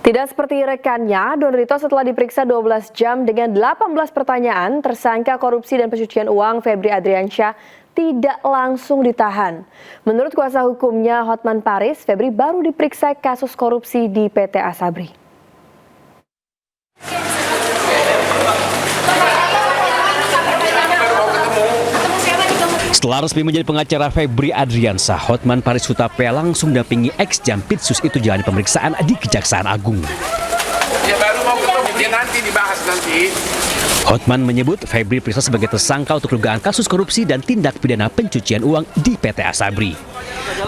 Tidak seperti rekannya, Don Rito setelah diperiksa 12 jam dengan 18 pertanyaan, tersangka korupsi dan pencucian uang Febri Adriansyah tidak langsung ditahan. Menurut kuasa hukumnya Hotman Paris, Febri baru diperiksa kasus korupsi di PT Asabri. Setelah resmi menjadi pengacara Febri Adriansyah, Hotman Paris Hutapea langsung dampingi ex-Jampitsus itu jalani pemeriksaan di Kejaksaan Agung. Ya baru mau ketemu, dia nanti dibahas nanti. Hotman menyebut Febri diperiksa sebagai tersangka untuk dugaan kasus korupsi dan tindak pidana pencucian uang di PT Asabri.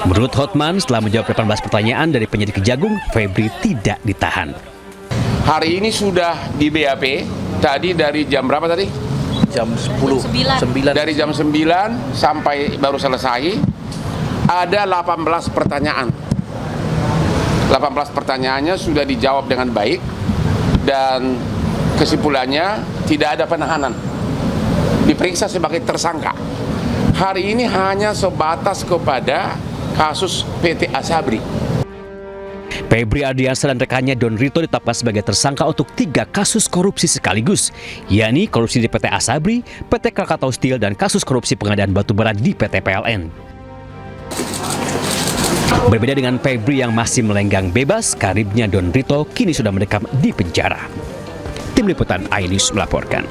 Menurut Hotman, setelah menjawab 18 pertanyaan dari penyidik Kejagung, Febri tidak ditahan. Hari ini sudah di BAP, tadi dari jam berapa tadi? Jam 10. 9. Dari jam 9 sampai baru selesai, ada 18 pertanyaan. 18 pertanyaannya sudah dijawab dengan baik dan kesimpulannya tidak ada penahanan. Diperiksa sebagai tersangka. Hari ini hanya sebatas kepada kasus PT Asabri. Febri Adriansyah dan rekannya Don Rito ditetapkan sebagai tersangka untuk 3 kasus korupsi sekaligus, yakni korupsi di PT Asabri, PT Krakatau Steel, dan kasus korupsi pengadaan batubara di PT PLN. Berbeda dengan Febri yang masih melenggang bebas, karibnya Don Rito kini sudah mendekam di penjara. Tim Liputan iNews melaporkan.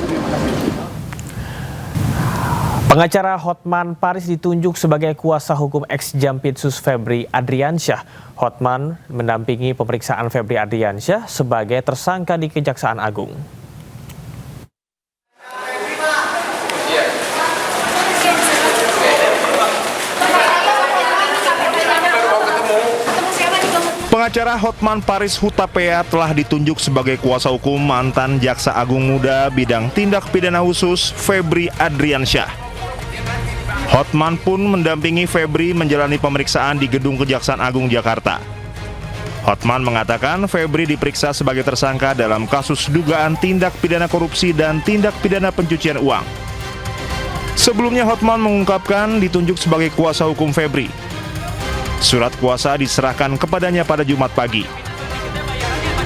Pengacara Hotman Paris ditunjuk sebagai kuasa hukum ex-Jampitsus Febri Adriansyah. Hotman mendampingi pemeriksaan Febri Adriansyah sebagai tersangka di Kejaksaan Agung. Pengacara Hotman Paris Hutapea telah ditunjuk sebagai kuasa hukum mantan Jaksa Agung Muda bidang tindak pidana khusus Febri Adriansyah. Hotman pun mendampingi Febri menjalani pemeriksaan di Gedung Kejaksaan Agung Jakarta. Hotman mengatakan Febri diperiksa sebagai tersangka dalam kasus dugaan tindak pidana korupsi dan tindak pidana pencucian uang. Sebelumnya Hotman mengungkapkan ditunjuk sebagai kuasa hukum Febri. Surat kuasa diserahkan kepadanya pada Jumat pagi.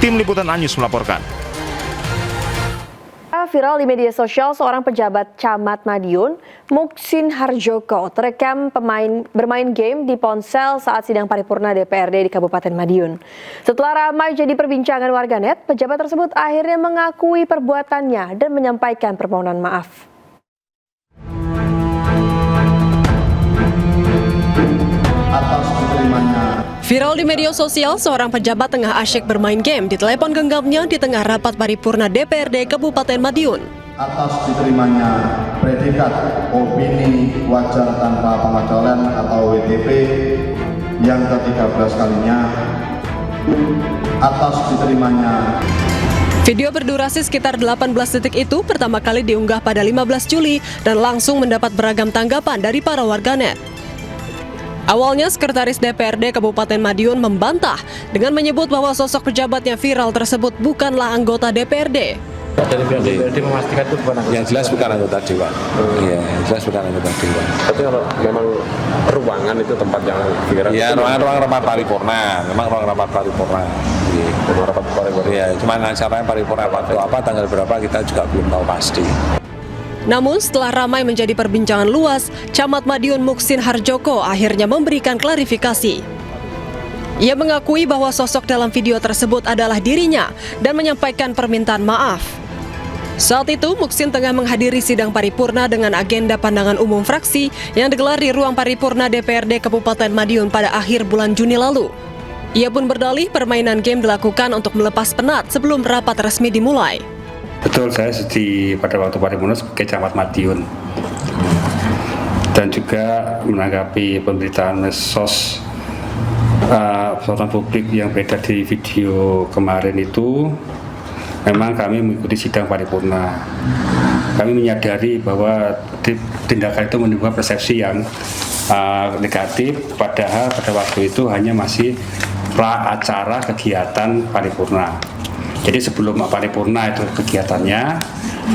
Tim Liputan iNews melaporkan. Viral di media sosial, seorang pejabat Camat Madiun, Muksin Harjoko, terekam bermain game di ponsel saat sidang paripurna DPRD di Kabupaten Madiun. Setelah ramai jadi perbincangan warganet, pejabat tersebut akhirnya mengakui perbuatannya dan menyampaikan permohonan maaf. Viral di media sosial, seorang pejabat tengah asyik bermain game di telepon genggamnya di tengah rapat paripurna DPRD Kabupaten Madiun. Atas diterimanya predikat opini wajar tanpa pengecualian atau WTP yang ke-13 kalinya, atas diterimanya. Video berdurasi sekitar 18 detik itu pertama kali diunggah pada 15 Juli dan langsung mendapat beragam tanggapan dari para warganet. Awalnya, Sekretaris DPRD Kabupaten Madiun membantah dengan menyebut bahwa sosok pejabat yang viral tersebut bukanlah anggota DPRD. Dari pihak DPRD memastikan itu bukan anggota. Yang jelas bukan anggota Dewan. Iya, yang jelas bukan anggota Dewan. Tapi kalau memang ruangan itu tempat yang viral. Iya, ruang rapat paripurna. Memang ruang rapat paripurna. Ruang rapat paripurna. Iya, cuma acaranya paripurna waktu apa, tanggal berapa kita juga belum tahu pasti. Namun setelah ramai menjadi perbincangan luas, Camat Madiun Muksin Harjoko akhirnya memberikan klarifikasi. Ia mengakui bahwa sosok dalam video tersebut adalah dirinya dan menyampaikan permintaan maaf. Saat itu, Muksin tengah menghadiri sidang paripurna dengan agenda pandangan umum fraksi yang digelar di ruang paripurna DPRD Kabupaten Madiun pada akhir bulan Juni lalu. Ia pun berdalih permainan game dilakukan untuk melepas penat sebelum rapat resmi dimulai. Betul, saya pada waktu paripurna sebagai Camat Madiun dan juga menanggapi pemberitaan medsos publik yang beredar di video kemarin itu. Memang kami mengikuti sidang paripurna. Kami menyadari bahwa tindakan itu menimbulkan persepsi yang negatif, padahal pada waktu itu hanya masih pra acara kegiatan paripurna. Jadi sebelum paripurna itu kegiatannya,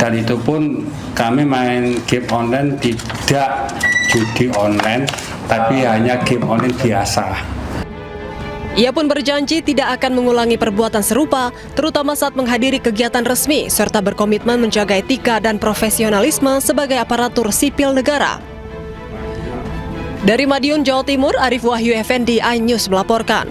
dan itu pun kami main game online, tidak judi online, tapi hanya game online biasa. Ia pun berjanji tidak akan mengulangi perbuatan serupa, terutama saat menghadiri kegiatan resmi, serta berkomitmen menjaga etika dan profesionalisme sebagai aparatur sipil negara. Dari Madiun, Jawa Timur, Arif Wahyu Effendi, iNews melaporkan.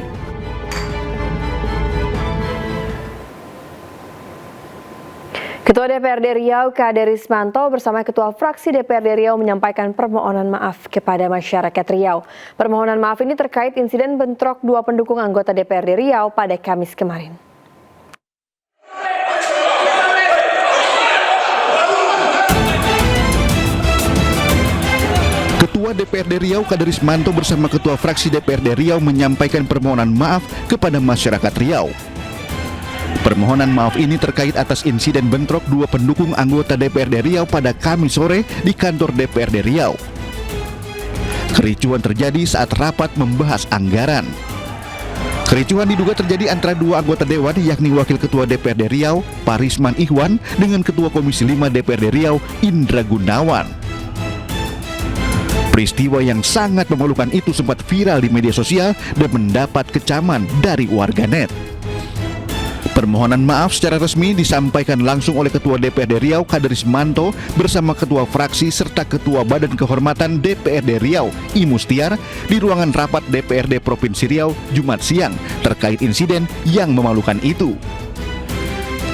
Ketua DPRD Riau, Kade Rismanto bersama Ketua Fraksi DPRD Riau menyampaikan permohonan maaf kepada masyarakat Riau. Permohonan maaf ini terkait insiden bentrok dua pendukung anggota DPRD Riau pada Kamis kemarin. Ketua DPRD Riau, Kade Rismanto bersama Ketua Fraksi DPRD Riau menyampaikan permohonan maaf kepada masyarakat Riau. Permohonan maaf ini terkait atas insiden bentrok dua pendukung anggota DPRD Riau pada Kamis sore di kantor DPRD Riau. Kericuhan terjadi saat rapat membahas anggaran. Kericuhan diduga terjadi antara dua anggota dewan, yakni Wakil Ketua DPRD Riau, Parisman Ihwan, dengan Ketua Komisi 5 DPRD Riau, Indra Gunawan. Peristiwa yang sangat memalukan itu sempat viral di media sosial dan mendapat kecaman dari warganet. Permohonan maaf secara resmi disampaikan langsung oleh Ketua DPRD Riau, Kade Rismanto, bersama Ketua Fraksi serta Ketua Badan Kehormatan DPRD Riau, I Mustiar, di ruangan rapat DPRD Provinsi Riau, Jumat siang, terkait insiden yang memalukan itu.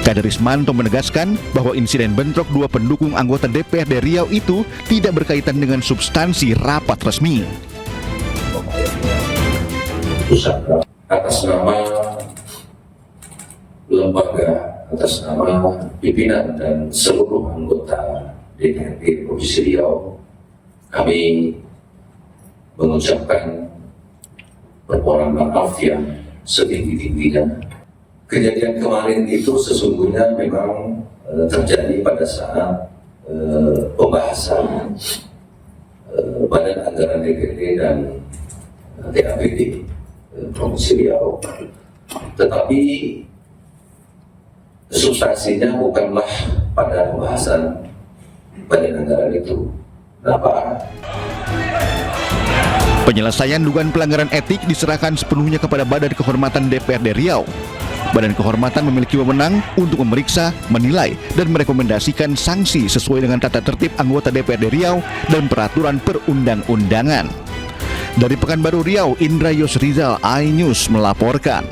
Kade Rismanto menegaskan bahwa insiden bentrok dua pendukung anggota DPRD Riau itu tidak berkaitan dengan substansi rapat resmi. Atas nama lembaga, atas nama pimpinan dan seluruh anggota DPRD Provinsi Riau, kami mengucapkan permohonan maaf yang setinggi-tingginya. Kejadian kemarin itu sesungguhnya memang terjadi pada saat pembahasan Badan Anggaran DPRD dan TAPD Provinsi Riau, tetapi substansinya bukanlah pada pembahasan Badan Anggaran itu. Kenapa? Penyelesaian dugaan pelanggaran etik diserahkan sepenuhnya kepada Badan Kehormatan DPRD Riau. Badan Kehormatan memiliki wewenang untuk memeriksa, menilai, dan merekomendasikan sanksi sesuai dengan tata tertib anggota DPRD Riau dan peraturan perundang-undangan. Dari Pekanbaru Riau, Indra Yosrizal, iNews melaporkan.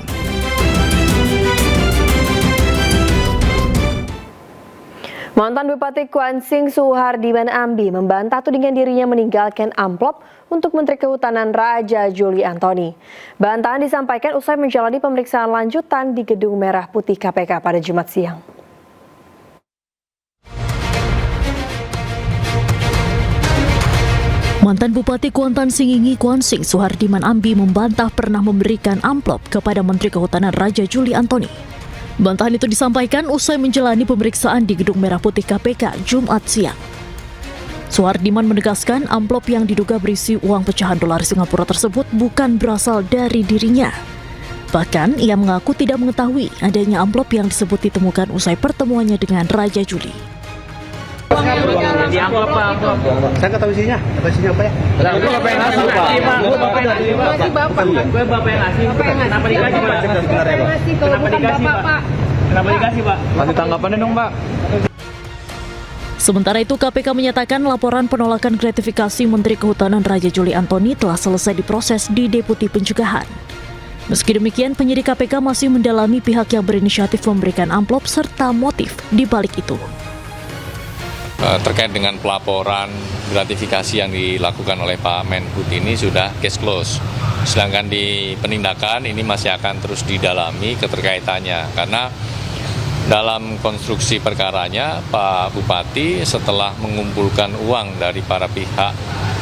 Mantan Bupati Kuansing Suhardiman Ambi membantah tudingan dirinya meninggalkan amplop untuk Menteri Kehutanan Raja Juli Antoni. Bantahan disampaikan usai menjalani pemeriksaan lanjutan di Gedung Merah Putih KPK pada Jumat siang. Mantan Bupati Kuantan Singingi Kuansing Suhardiman Ambi membantah pernah memberikan amplop kepada Menteri Kehutanan Raja Juli Antoni. Bantahan itu disampaikan usai menjalani pemeriksaan di Gedung Merah Putih KPK Jumat siang. Suhardiman menegaskan amplop yang diduga berisi uang pecahan dolar Singapura tersebut bukan berasal dari dirinya. Bahkan ia mengaku tidak mengetahui adanya amplop yang disebut ditemukan usai pertemuannya dengan Raja Juli. Di amplop Pak. Saya nggak tahu isinya. Isinya apa ya? Itu Bapak yang ngasih Pak. Bapak dari Bapak. Gue Bapak yang ngasih. Kenapa dikasih Pak? Kenapa dikasih Pak? Kenapa dikasih Pak? Kasih tanggapannya dong Pak. Sementara itu KPK menyatakan laporan penolakan gratifikasi Menteri Kehutanan Raja Juli Antoni telah selesai diproses di Deputi Pencegahan. Meski demikian, penyidik KPK masih mendalami pihak yang berinisiatif memberikan amplop serta motif di balik itu. Terkait dengan pelaporan gratifikasi yang dilakukan oleh Pak Menhub ini sudah case close. Sedangkan di penindakan ini masih akan terus didalami keterkaitannya. Karena dalam konstruksi perkaranya Pak Bupati setelah mengumpulkan uang dari para pihak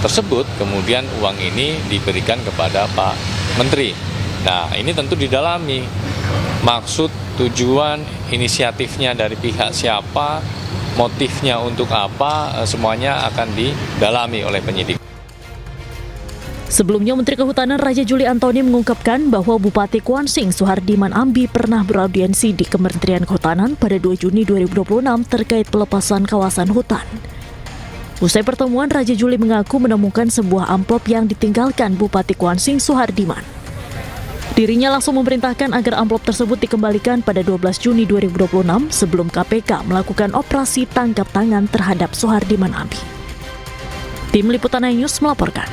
tersebut, kemudian uang ini diberikan kepada Pak Menteri. Nah, ini tentu didalami. Maksud, tujuan, inisiatifnya dari pihak siapa, motifnya untuk apa, semuanya akan didalami oleh penyidik. Sebelumnya, Menteri Kehutanan Raja Juli Antoni mengungkapkan bahwa Bupati Kuansing Suhardiman Ambi pernah beraudiensi di Kementerian Kehutanan pada 2 Juni 2026 terkait pelepasan kawasan hutan. Usai pertemuan, Raja Juli mengaku menemukan sebuah amplop yang ditinggalkan Bupati Kuansing Suhardiman. Dirinya langsung memerintahkan agar amplop tersebut dikembalikan pada 12 Juni 2026 sebelum KPK melakukan operasi tangkap tangan terhadap Soehardiman Ambi. Tim Liputan News melaporkan.